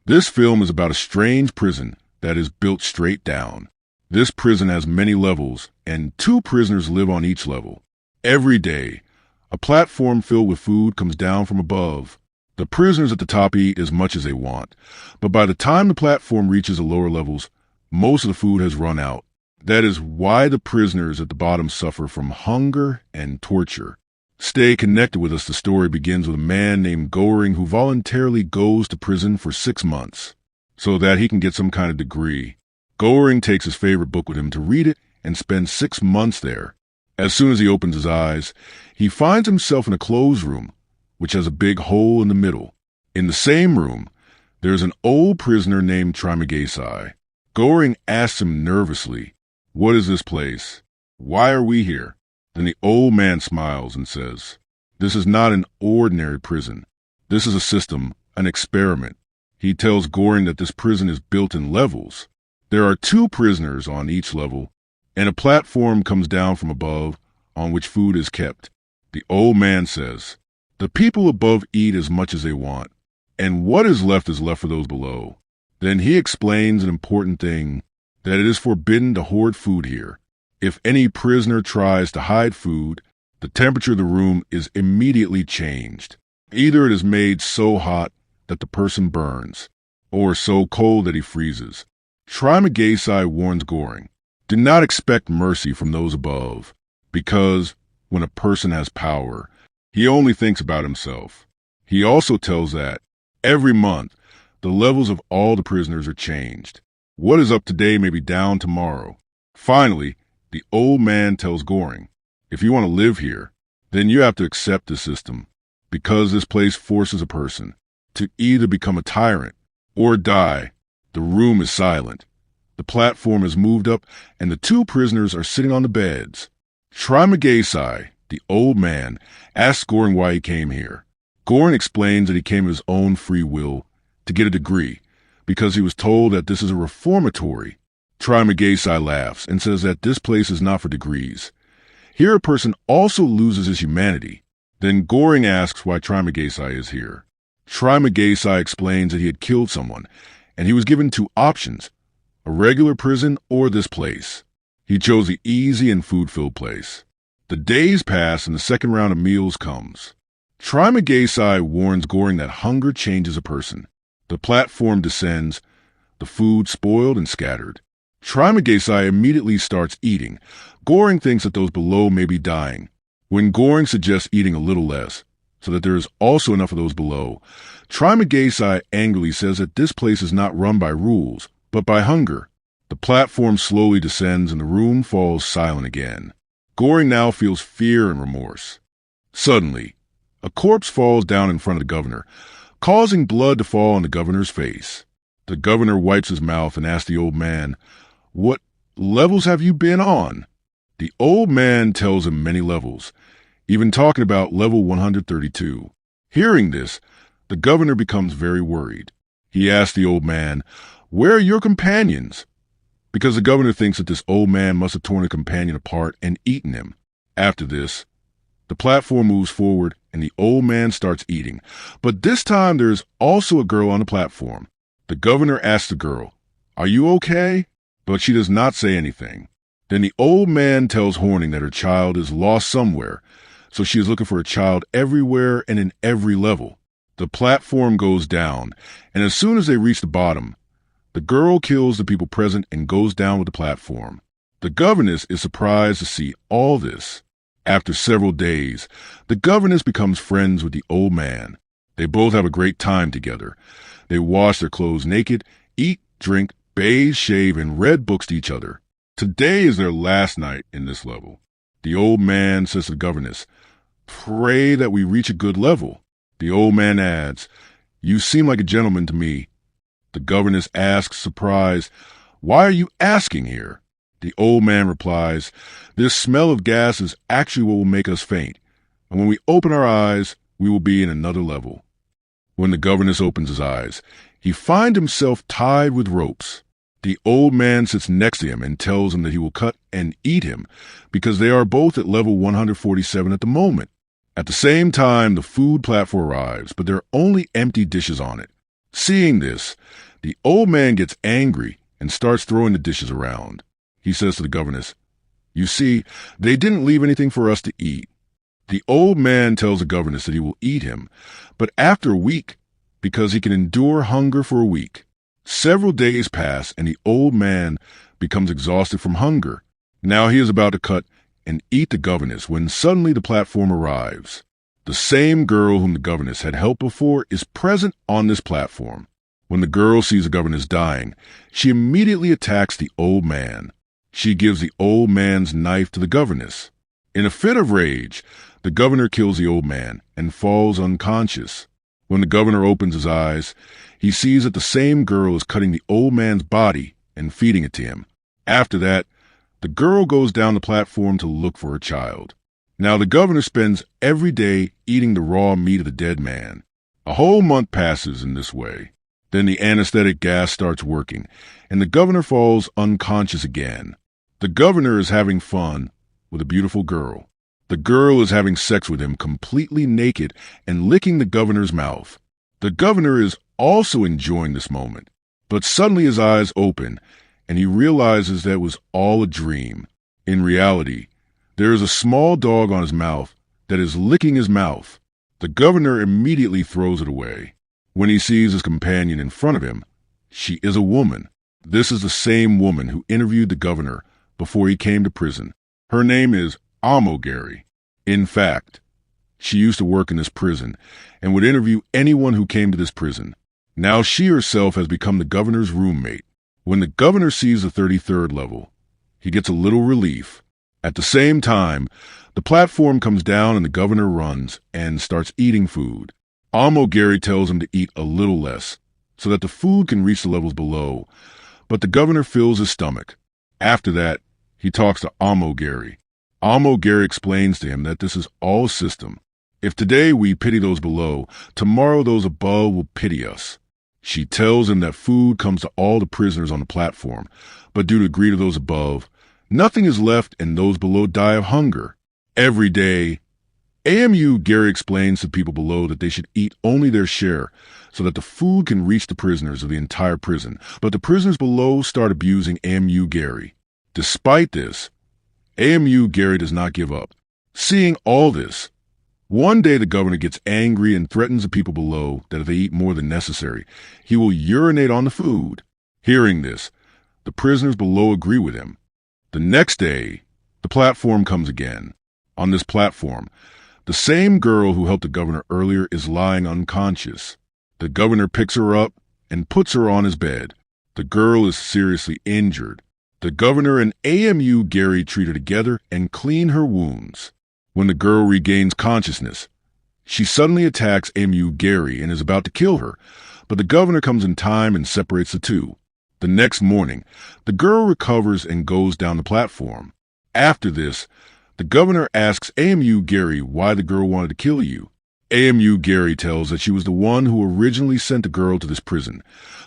This film is about a strange prison that is built straight down. This prison has many levels, and 2 prisoners live on each level. Every day, a platform filled with food comes down from above. The prisoners at the top eat as much as they want, but by the time the platform reaches the lower levels, most of the food has run out. That is why the prisoners at the bottom suffer from hunger and torture. Stay connected with us. The story begins with a man named Goring who voluntarily goes to prison for 6 months so that he can get some kind of degree. Goring takes his favorite book with him to read it and spends 6 months there. As soon as he opens his eyes, he finds himself in a closed room, which has a big hole in the middle. In the same room, there's an old prisoner named Trimagesi. Goring asks him nervously, "What is this place? Why are we here?" Then the old man smiles and says, "This is not an ordinary prison. This is a system, an experiment." He tells Goring that this prison is built in levels. There are 2 prisoners on each level, and a platform comes down from above on which food is kept. The old man says, "The people above eat as much as they want, and what is left for those below." Then he explains an important thing, that it is forbidden to hoard food here. If any prisoner tries to hide food, the temperature of the room is immediately changed. Either it is made so hot that the person burns, or so cold that he freezes. Trimagesi warns Goring, do not expect mercy from those above, because when a person has power, he only thinks about himself. He also tells that every month, the levels of all the prisoners are changed. What is up today may be down tomorrow. Finally, the old man tells Goring, if you want to live here, then you have to accept the system, because this place forces a person to either become a tyrant or die. The room is silent. The platform is moved up, and the 2 prisoners are sitting on the beds. Trimagesi, the old man, asks Goring why he came here. Goring explains that he came of his own free will to get a degree, because he was told that this is a reformatory. Trimagesi laughs and says that this place is not for degrees. Here a person also loses his humanity. Then Goring asks why Trimagesi is here. Trimagesi explains that he had killed someone, and he was given 2 options, a regular prison or this place. He chose the easy and food-filled place. The days pass and the second round of meals comes. Trimagesi warns Goring that hunger changes a person. The platform descends, the food spoiled and scattered. Trimagesi immediately starts eating. Goring thinks that those below may be dying. When Goring suggests eating a little less, so that there is also enough of those below, Trimagesi angrily says that this place is not run by rules, but by hunger. The platform slowly descends and the room falls silent again. Goring now feels fear and remorse. Suddenly, a corpse falls down in front of the governor, causing blood to fall on the governor's face. The governor wipes his mouth and asks the old man, "What levels have you been on?" The old man tells him many levels, even talking about level 132. Hearing this, the governor becomes very worried. He asks the old man, "Where are your companions?" Because the governor thinks that this old man must have torn a companion apart and eaten him. After this, the platform moves forward and the old man starts eating. But this time there is also a girl on the platform. The governor asks the girl, "Are you okay?" But she does not say anything. Then the old man tells Horning that her child is lost somewhere, so she is looking for a child everywhere and in every level. The platform goes down, and as soon as they reach the bottom, the girl kills the people present and goes down with the platform. The governess is surprised to see all this. After several days, the governess becomes friends with the old man. They both have a great time together. They wash their clothes naked, eat, drink, bathe, shave, and read books to each other. Today is their last night in this level. The old man says to the governess, "Pray that we reach a good level." The old man adds, "You seem like a gentleman to me." The governess asks, surprised, "Why are you asking here?" The old man replies, "This smell of gas is actually what will make us faint, and when we open our eyes, we will be in another level." When the governess opens his eyes, he finds himself tied with ropes. The old man sits next to him and tells him that he will cut and eat him because they are both at level 147 at the moment. At the same time, the food platform arrives, but there are only empty dishes on it. Seeing this, the old man gets angry and starts throwing the dishes around. He says to the governess, "You see, they didn't leave anything for us to eat." The old man tells the governess that he will eat him, but after a week, because he can endure hunger for a week. Several days pass, and the old man becomes exhausted from hunger. Now he is about to cut and eat the governess when suddenly the platform arrives. The same girl whom the governess had helped before is present on this platform. When the girl sees the governess dying, she immediately attacks the old man. She gives the old man's knife to the governess. In a fit of rage, the governor kills the old man and falls unconscious. When the governor opens his eyes, he sees that the same girl is cutting the old man's body and feeding it to him. After that, the girl goes down the platform to look for her child. Now the governor spends every day eating the raw meat of the dead man. A whole month passes in this way. Then the anesthetic gas starts working, and the governor falls unconscious again. The governor is having fun with a beautiful girl. The girl is having sex with him completely naked and licking the governor's mouth. The governor is also enjoying this moment, but suddenly his eyes open and he realizes that it was all a dream. In reality, there is a small dog on his mouth that is licking his mouth. The governor immediately throws it away. When he sees his companion in front of him, she is a woman. This is the same woman who interviewed the governor before he came to prison. Her name is Gary. In fact, she used to work in this prison and would interview anyone who came to this prison. Now she herself has become the governor's roommate. When the governor sees the 33rd level, he gets a little relief. At the same time, the platform comes down and the governor runs and starts eating food. Gary tells him to eat a little less so that the food can reach the levels below, but the governor fills his stomach. After that, he talks to Gary. Gary explains to him that this is all a system. If today we pity those below, tomorrow those above will pity us. She tells him that food comes to all the prisoners on the platform, but due to greed of those above, nothing is left and those below die of hunger. Every day, Gary explains to people below that they should eat only their share so that the food can reach the prisoners of the entire prison, but the prisoners below start abusing Gary. Despite this, Gary does not give up. Seeing all this, one day the governor gets angry and threatens the people below that if they eat more than necessary, he will urinate on the food. Hearing this, the prisoners below agree with him. The next day, the platform comes again. On this platform, the same girl who helped the governor earlier is lying unconscious. The governor picks her up and puts her on his bed. The girl is seriously injured. The governor and Gary treat her together and clean her wounds. When the girl regains consciousness, she suddenly attacks Gary and is about to kill her, but the governor comes in time and separates the two. The next morning, the girl recovers and goes down the platform. After this, the governor asks Gary why the girl wanted to kill you. Gary tells that she was the one who originally sent the girl to this prison,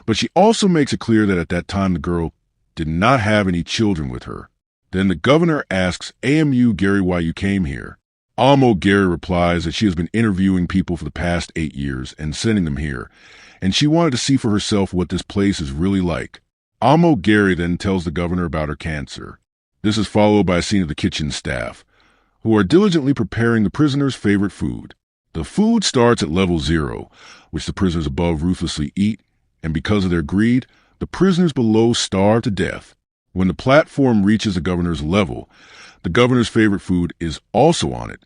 but she also makes it clear that at that time the girl did not have any children with her. Then the governor asks Gary why you came here. Gary replies that she has been interviewing people for the past 8 years and sending them here, and she wanted to see for herself what this place is really like. Gary then tells the governor about her cancer. This is followed by a scene of the kitchen staff, who are diligently preparing the prisoners' favorite food. The food starts at level 0, which the prisoners above ruthlessly eat, and because of their greed, the prisoners below starve to death. When the platform reaches the governor's level, the governor's favorite food is also on it,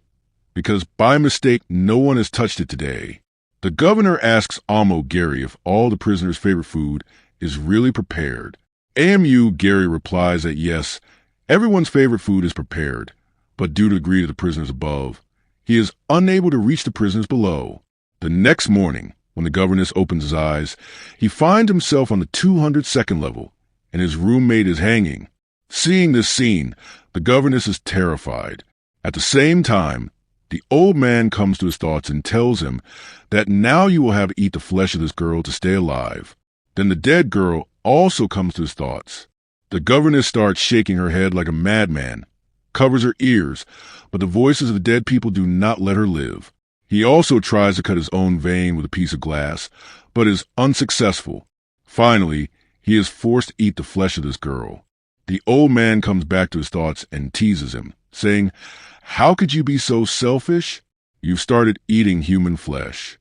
because by mistake no one has touched it today. The governor asks Gary if all the prisoners' favorite food is really prepared. Gary replies that yes, everyone's favorite food is prepared, but due to the greed of the prisoners above, he is unable to reach the prisoners below. The next morning, when the governess opens his eyes, he finds himself on the 202nd level, and his roommate is hanging. Seeing this scene, the governess is terrified. At the same time, the old man comes to his thoughts and tells him that now you will have to eat the flesh of this girl to stay alive. Then the dead girl also comes to his thoughts. The governess starts shaking her head like a madman, covers her ears, but the voices of the dead people do not let her live. He also tries to cut his own vein with a piece of glass, but is unsuccessful. Finally, he is forced to eat the flesh of this girl. The old man comes back to his thoughts and teases him, saying, "How could you be so selfish? You've started eating human flesh."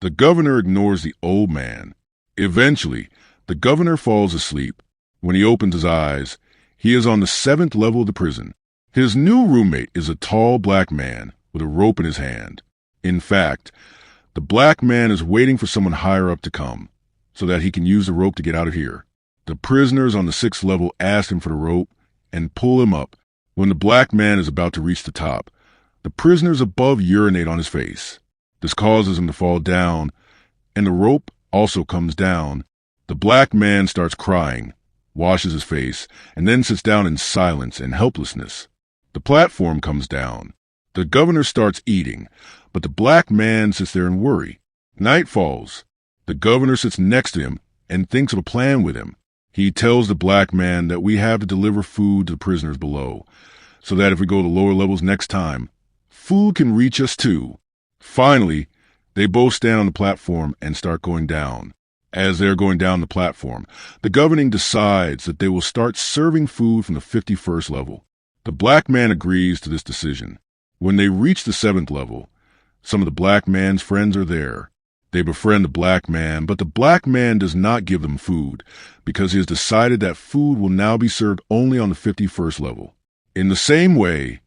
The governor ignores the old man. Eventually, the governor falls asleep. When he opens his eyes, he is on the 7th level of the prison. His new roommate is a tall black man with a rope in his hand. In fact, the black man is waiting for someone higher up to come so that he can use the rope to get out of here. The prisoners on the 6th level ask him for the rope and pull him up. When the black man is about to reach the top, the prisoners above urinate on his face. This causes him to fall down, and the rope also comes down. The black man starts crying, washes his face, and then sits down in silence and helplessness. The platform comes down. The governor starts eating, but the black man sits there in worry. Night falls. The governor sits next to him and thinks of a plan with him. He tells the black man that we have to deliver food to the prisoners below, so that if we go to lower levels next time, food can reach us too. Finally, they both stand on the platform and start going down. As they're going down the platform, the governing decides that they will start serving food from the 51st level. The black man agrees to this decision. When they reach the 7th level, some of the black man's friends are there. They befriend the black man, but the black man does not give them food because he has decided that food will now be served only on the 51st level. In the same way,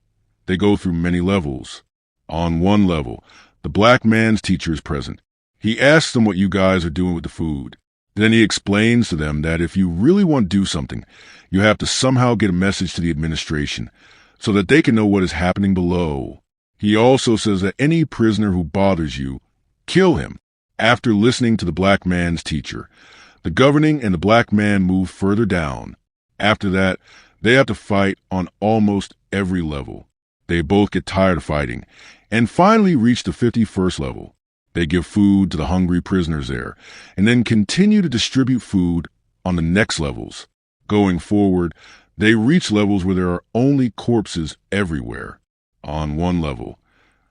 they go through many levels. On one level, the black man's teacher is present. He asks them what you guys are doing with the food. Then he explains to them that if you really want to do something, you have to somehow get a message to the administration so that they can know what is happening below. He also says that any prisoner who bothers you, kill him. After listening to the black man's teacher, the governing and the black man move further down. After that, they have to fight on almost every level. They both get tired of fighting and finally reach the 51st level. They give food to the hungry prisoners there and then continue to distribute food on the next levels. Going forward, they reach levels where there are only corpses everywhere. On one level,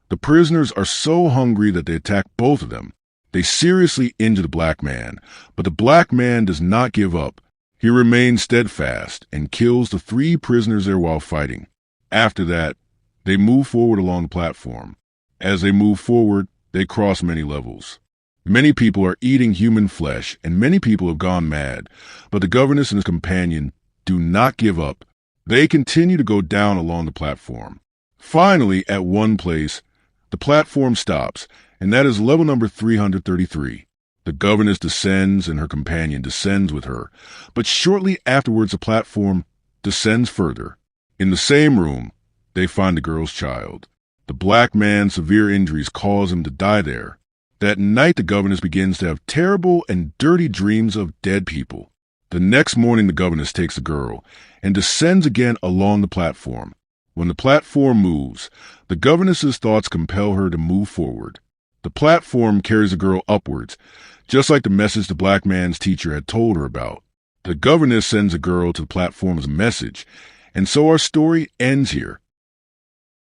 the prisoners are so hungry that they attack both of them. They seriously injure the black man, but the black man does not give up. He remains steadfast and kills the 3 prisoners there while fighting. After that, they move forward along the platform. As they move forward, they cross many levels. Many people are eating human flesh, and many people have gone mad, but the governess and his companion do not give up. They continue to go down along the platform. Finally, at one place, the platform stops, and that is level number 333. The governess descends and her companion descends with her, but shortly afterwards the platform descends further. In the same room, they find the girl's child. The black man's severe injuries cause him to die there. That night the governess begins to have terrible and dirty dreams of dead people. The next morning the governess takes the girl and descends again along the platform. When the platform moves, the governess's thoughts compel her to move forward. The platform carries the girl upwards, just like the message the black man's teacher had told her about. The governess sends the girl to the platform as a message, and so our story ends here.